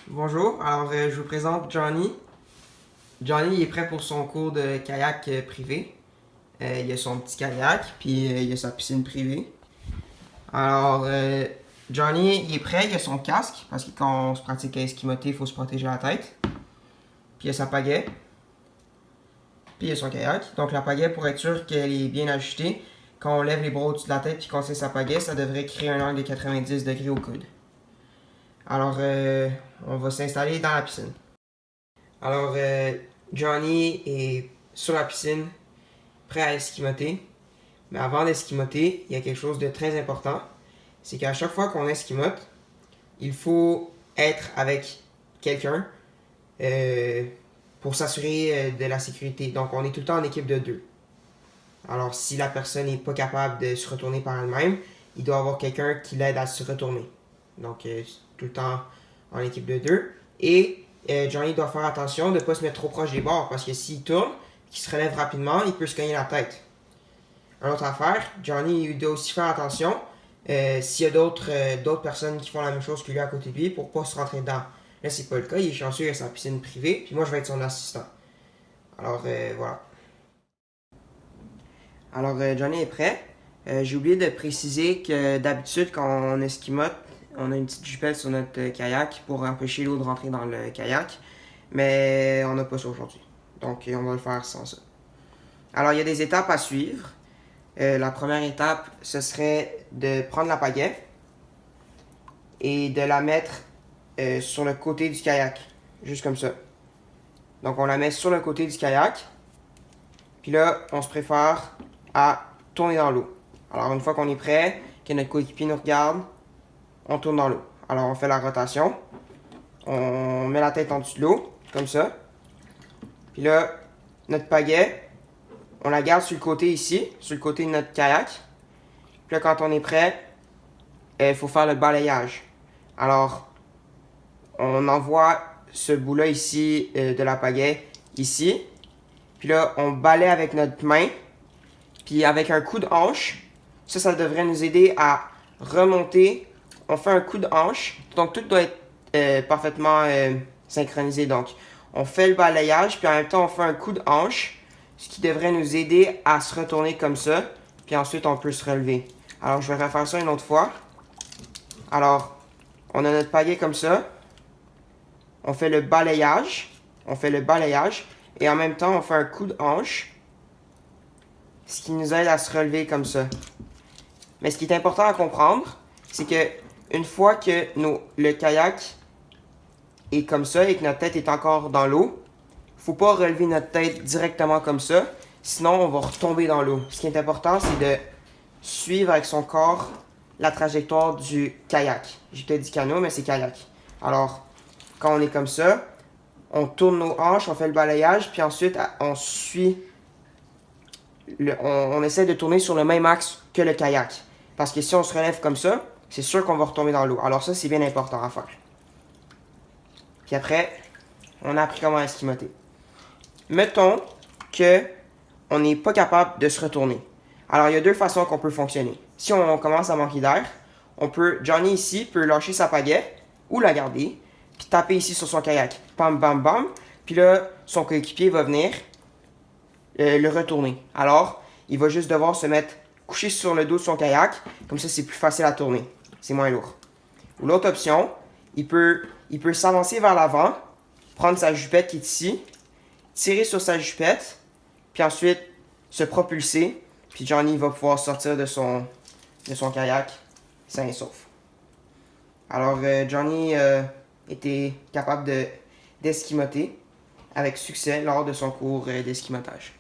Bonjour, alors je vous présente Johnny. Johnny il est prêt pour son cours de kayak privé. Il a son petit kayak, puis il a sa piscine privée. Alors, Johnny il est prêt, il a son casque, parce que quand on se pratique à esquimoter, il faut se protéger la tête. Puis il a sa pagaie, puis il a son kayak. Donc la pagaie, pour être sûr qu'elle est bien ajustée, quand on lève les bras au-dessus de la tête puis qu'on tient sa pagaie, ça devrait créer un angle de 90 degrés au coude. Alors, on va s'installer dans la piscine. Alors, Johnny est sur la piscine, prêt à esquimoter. Mais avant d'esquimoter, il y a quelque chose de très important. C'est qu'à chaque fois qu'on esquimote, il faut être avec quelqu'un pour s'assurer de la sécurité. Donc, on est tout le temps en équipe de deux. Alors, si la personne n'est pas capable de se retourner par elle-même, il doit avoir quelqu'un qui l'aide à se retourner. Donc, tout le temps en équipe de deux. Et Johnny doit faire attention de ne pas se mettre trop proche des bords parce que s'il tourne, qu'il se relève rapidement, il peut se cogner la tête. Une autre affaire, Johnny doit aussi faire attention s'il y a d'autres personnes qui font la même chose que lui à côté de lui pour ne pas se rentrer dedans. Là, c'est pas le cas, il est chanceux, il a sa piscine privée, puis moi, je vais être son assistant. Alors, voilà. Alors, Johnny est prêt. J'ai oublié de préciser que d'habitude, quand on esquimote, on a une petite jupette sur notre kayak pour empêcher l'eau de rentrer dans le kayak. Mais on n'a pas ça aujourd'hui. Donc, on va le faire sans ça. Alors, il y a des étapes à suivre. La première étape, ce serait de prendre la pagaie et de la mettre sur le côté du kayak. Juste comme ça. Donc, on la met sur le côté du kayak. Puis là, on se prépare à tourner dans l'eau. Alors, une fois qu'on est prêt, que notre coéquipier nous regarde, on tourne dans l'eau. Alors, on fait la rotation. On met la tête en dessous de l'eau, comme ça. Puis là, notre pagaie, on la garde sur le côté ici, sur le côté de notre kayak. Puis là, quand on est prêt, il faut faire le balayage. Alors, on envoie ce bout-là ici de la pagaie ici. Puis là, on balaye avec notre main. Puis avec un coup de hanche, ça devrait nous aider à remonter. On fait un coup de hanche. Donc, tout doit être parfaitement synchronisé. Donc, on fait le balayage, puis en même temps, on fait un coup de hanche, ce qui devrait nous aider à se retourner comme ça. Puis ensuite, on peut se relever. Alors, je vais refaire ça une autre fois. Alors, on a notre pagaie comme ça. On fait le balayage. On fait le balayage. Et en même temps, on fait un coup de hanche, ce qui nous aide à se relever comme ça. Mais ce qui est important à comprendre, c'est que une fois que le kayak est comme ça et que notre tête est encore dans l'eau, il ne faut pas relever notre tête directement comme ça, sinon on va retomber dans l'eau. Ce qui est important, c'est de suivre avec son corps la trajectoire du kayak. J'ai peut-être dit canot, mais c'est kayak. Alors, quand on est comme ça, on tourne nos hanches, on fait le balayage, puis ensuite on suit, on essaie de tourner sur le même axe que le kayak. Parce que si on se relève comme ça, c'est sûr qu'on va retomber dans l'eau. Alors ça, c'est bien important à faire. Puis après, on a appris comment esquimoter. Mettons qu'on n'est pas capable de se retourner. Alors, il y a deux façons qu'on peut fonctionner. Si on commence à manquer d'air, Johnny ici peut lâcher sa pagaie ou la garder, puis taper ici sur son kayak. Bam, bam, bam. Puis là, son coéquipier va venir le retourner. Alors, il va juste devoir se mettre couché sur le dos de son kayak. Comme ça, c'est plus facile à tourner. C'est moins lourd. Ou l'autre option, il peut s'avancer vers l'avant, prendre sa jupette qui est ici, tirer sur sa jupette, puis ensuite se propulser. Puis Johnny va pouvoir sortir de son kayak sain et sauf. Alors, Johnny était capable d'esquimoter avec succès lors de son cours d'esquimotage.